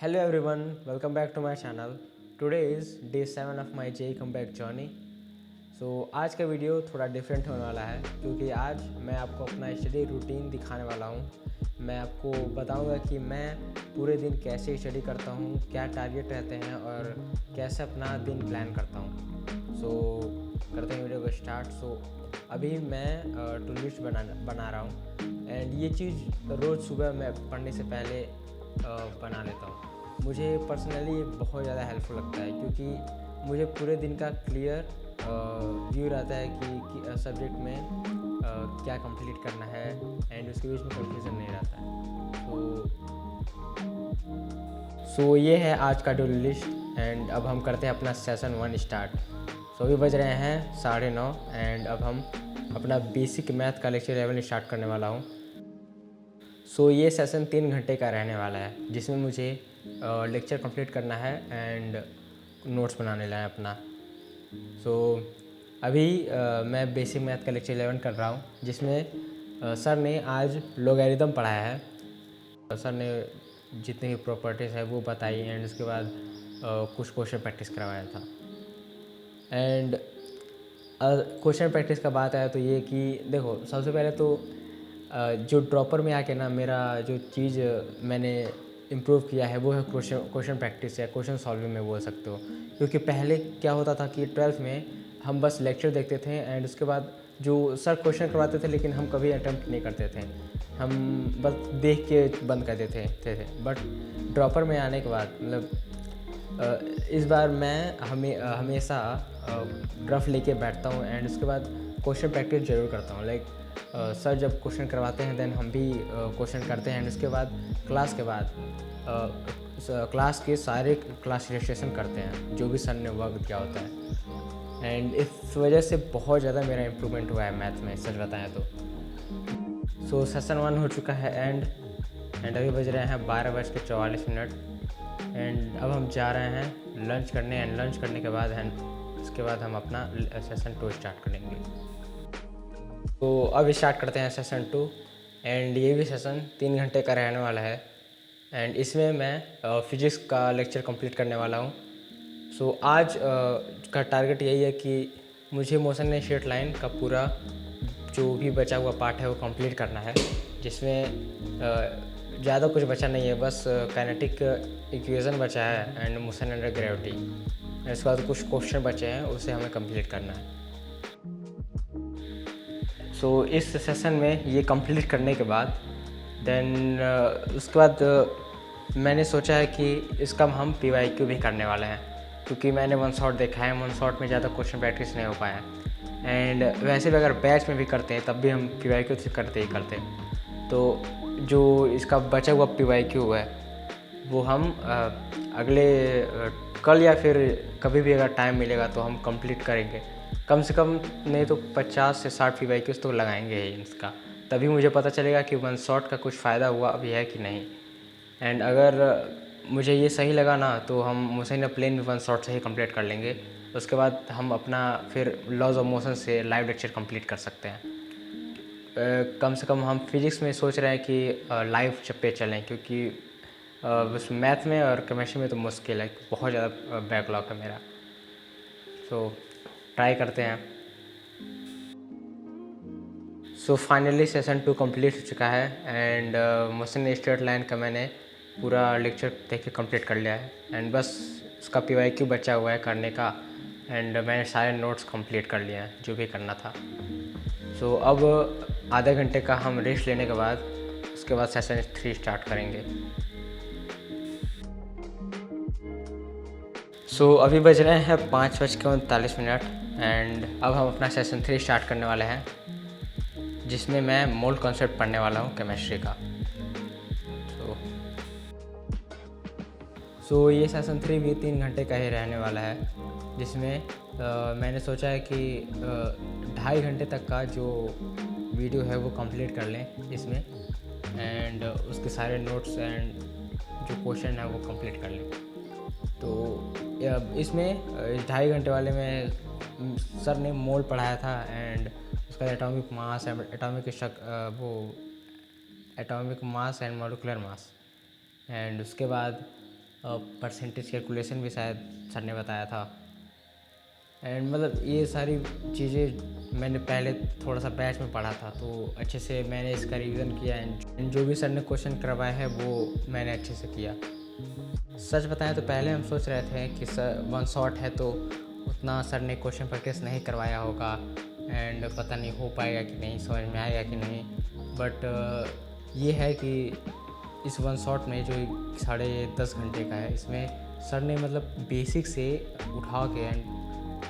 Hello everyone, welcome back to my channel. Today is day 7 of my JEE comeback journey. आज का video थोड़ा different होने वाला है क्योंकि आज मैं आपको अपना स्टडी रूटीन दिखाने वाला हूँ। मैं आपको बताऊँगा कि मैं पूरे दिन कैसे स्टडी करता हूँ, क्या टारगेट रहते हैं और कैसे अपना दिन प्लान करता हूँ। करते हैं वीडियो को स्टार्ट। अभी मैं टू लिस्ट बना रहा हूँ एंड ये चीज़ रोज़ सुबह मैं पढ़ने से पहले बना लेता हूँ। मुझे पर्सनली ये बहुत ज़्यादा हेल्पफुल लगता है क्योंकि मुझे पूरे दिन का क्लियर व्यू रहता है कि सब्जेक्ट में क्या कंप्लीट करना है एंड उसके बीच में कंफ्यूजन नहीं रहता है। ये है आज का डू लिस्ट एंड अब हम करते हैं अपना सेशन 1 स्टार्ट। अभी बज रहे हैं 9:30 एंड अब हम अपना बेसिक मैथ का लेक्चर 11 स्टार्ट करने वाला हूँ। ये सेशन 3 घंटे का रहने वाला है जिसमें मुझे लेक्चर कंप्लीट करना है एंड नोट्स बनाने लाए अपना। अभी मैं बेसिक मैथ का लेक्चर 11 कर रहा हूँ जिसमें सर ने आज लॉगरिथम पढ़ाया है। सर ने जितनी भी प्रॉपर्टीज़ है वो बताई एंड उसके बाद कुछ क्वेश्चन प्रैक्टिस करवाया था। एंड क्वेश्चन प्रैक्टिस का बात आया तो ये कि देखो, सबसे पहले तो जो ड्रॉपर में आके ना मेरा जो चीज़ मैंने इम्प्रूव किया है वो है क्वेश्चन प्रैक्टिस या क्वेश्चन सॉल्विंग में बोल सकते हो। क्योंकि पहले क्या होता था कि 12th में हम बस लेक्चर देखते थे एंड उसके बाद जो सर क्वेश्चन करवाते थे लेकिन हम कभी अटेम्प्ट नहीं करते थे, हम बस देख के बंद कर देते थे। बट ड्रॉपर में आने के बाद इस बार मैं हमेशा रफ लेके बैठता हूँ एंड उसके बाद क्वेश्चन प्रैक्टिस ज़रूर करता हूँ। लाइक सर जब क्वेश्चन करवाते हैं देन हम भी क्वेश्चन करते हैं एंड उसके बाद क्लास के बाद क्लास के सारे क्लास रजिस्ट्रेशन करते हैं जो भी सर ने वर्क दिया होता है। एंड इस वजह से बहुत ज़्यादा मेरा इम्प्रूवमेंट हुआ है मैथ में, सच बताएं तो। सेशन 1 हो चुका है एंड अभी बज रहे हैं 12:44 एंड अब हम जा रहे हैं लंच करने एंड लंच करने के बाद उसके बाद हम अपना सेशन 2 स्टार्ट करेंगे। अब स्टार्ट करते हैं सेशन 2 एंड ये भी सेशन 3 घंटे का रहने वाला है एंड इसमें मैं फिजिक्स का लेक्चर कंप्लीट करने वाला हूँ। आज का टारगेट यही है कि मुझे मोशन एंड स्ट्रेट लाइन का पूरा जो भी बचा हुआ पार्ट है वो कंप्लीट करना है, जिसमें ज़्यादा कुछ बचा नहीं है, बस काइनेटिक इक्वेशन बचा है एंड मोशन अंडर ग्रेविटी। इसके बाद कुछ क्वेश्चन बचे हैं उसे हमें कंप्लीट करना है। इस सेशन में ये कंप्लीट करने के बाद देन उसके बाद मैंने सोचा है कि इसका हम PYQ भी करने वाले हैं क्योंकि मैंने वन शॉट देखा है, वन शॉट में ज़्यादा क्वेश्चन प्रैक्टिस नहीं हो पाया एंड वैसे भी अगर बैच में भी करते हैं तब भी हम PYQ से करते ही करते हैं। तो जो इसका बचा हुआ PYQ है वो हम अगले कल या फिर कभी भी अगर टाइम मिलेगा तो हम कंप्लीट करेंगे। कम से कम नहीं तो 50 से 60 PYQs तो लगाएंगे ही इसका, तभी मुझे पता चलेगा कि वन शॉट का कुछ फ़ायदा हुआ अभी है कि नहीं। एंड अगर मुझे ये सही लगा ना तो हम मोशन प्लेन वन शॉट से ही कंप्लीट कर लेंगे। उसके बाद हम अपना फिर लॉज ऑफ मोशन से लाइव लेक्चर कंप्लीट कर सकते हैं। कम से कम हम फिज़िक्स में सोच रहे हैं कि लाइव पे चलें क्योंकि बस मैथ में और केमिस्ट्री में तो मुश्किल है, बहुत ज़्यादा बैकलॉग है मेरा। ट्राई करते हैं। फाइनली सेशन 2 कंप्लीट हो चुका है एंड मोशन स्ट्रेट लाइन का मैंने पूरा लेक्चर देख के कंप्लीट कर लिया है एंड बस उसका PYQ बचा हुआ है करने का एंड मैंने सारे नोट्स कंप्लीट कर लिए हैं जो भी करना था। अब आधे घंटे का हम रेस्ट लेने के बाद उसके बाद सेशन 3 स्टार्ट करेंगे। अभी बज रहे हैं 5:39 एंड अब हम अपना सेशन 3 स्टार्ट करने वाले हैं जिसमें मैं मोल कॉन्सेप्ट पढ़ने वाला हूँ केमिस्ट्री का। ये सेशन 3 भी 3 घंटे का ही रहने वाला है जिसमें मैंने सोचा है कि 2.5 घंटे तक का जो वीडियो है वो कंप्लीट कर लें इसमें एंड उसके सारे नोट्स एंड जो क्वेश्चन है वो कंप्लीट कर लें। इसमें इस 2.5 घंटे वाले में सर ने मोल पढ़ाया था एंड उसका atomic mass atomic mass and molecular mass and उसके बाद परसेंटेज कैलकुलेशन भी शायद सर ने बताया था। एंड मतलब ये सारी चीज़ें मैंने पहले थोड़ा सा बैच में पढ़ा था, तो अच्छे से मैंने इसका रिवीजन किया एंड जो भी सर ने क्वेश्चन करवाए हैं वो मैंने अच्छे से किया। सच बताएं तो पहले हम सोच रहे थे कि सर वन शॉट है तो उतना सर ने क्वेश्चन प्रैक्टिस नहीं करवाया होगा एंड पता नहीं हो पाएगा कि नहीं, समझ में आएगा कि नहीं। बट ये है कि इस वन शॉट में जो 10.5 घंटे का है, इसमें सर ने मतलब बेसिक से उठा के एंड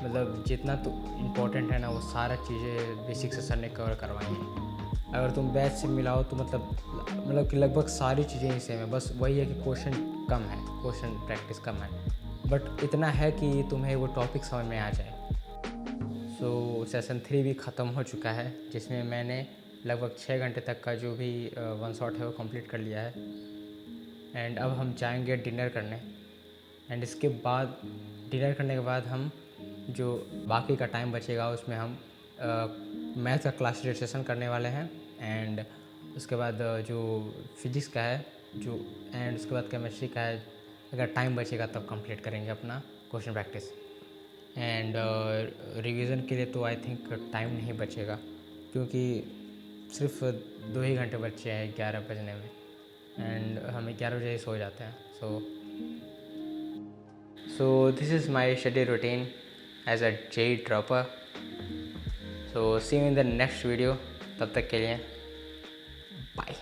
मतलब जितना तो इम्पोर्टेंट है ना, वो सारा चीज़ें बेसिक से सर ने कवर करवाई हैं। अगर तुम बैच से मिलाओ तो मतलब कि लगभग सारी चीज़ें ही सेम है, बस वही है कि क्वेश्चन कम है, क्वेश्चन प्रैक्टिस कम है, बट इतना है कि तुम्हें वो टॉपिक समझ में आ जाए। सो सेशन 3 भी ख़त्म हो चुका है, जिसमें मैंने लगभग 6 घंटे तक का जो भी वन शॉट है वो कंप्लीट कर लिया है। एंड अब हम जाएंगे डिनर करने एंड इसके बाद डिनर करने के बाद हम जो बाकी का टाइम बचेगा उसमें हम मैथ का क्लास सेशन करने वाले हैं एंड उसके बाद जो फिजिक्स का है जो एंड उसके बाद केमिस्ट्री का है, अगर टाइम बचेगा तब कंप्लीट करेंगे अपना क्वेश्चन प्रैक्टिस। एंड रिवीजन के लिए तो आई थिंक टाइम नहीं बचेगा, क्योंकि सिर्फ 2 ही घंटे बचे हैं 11 बजने में एंड हम 11 बजे ही सो जाते हैं। So this is my study routine as a JEE dropper. So see you in the next video, तब तक के लिए बाय।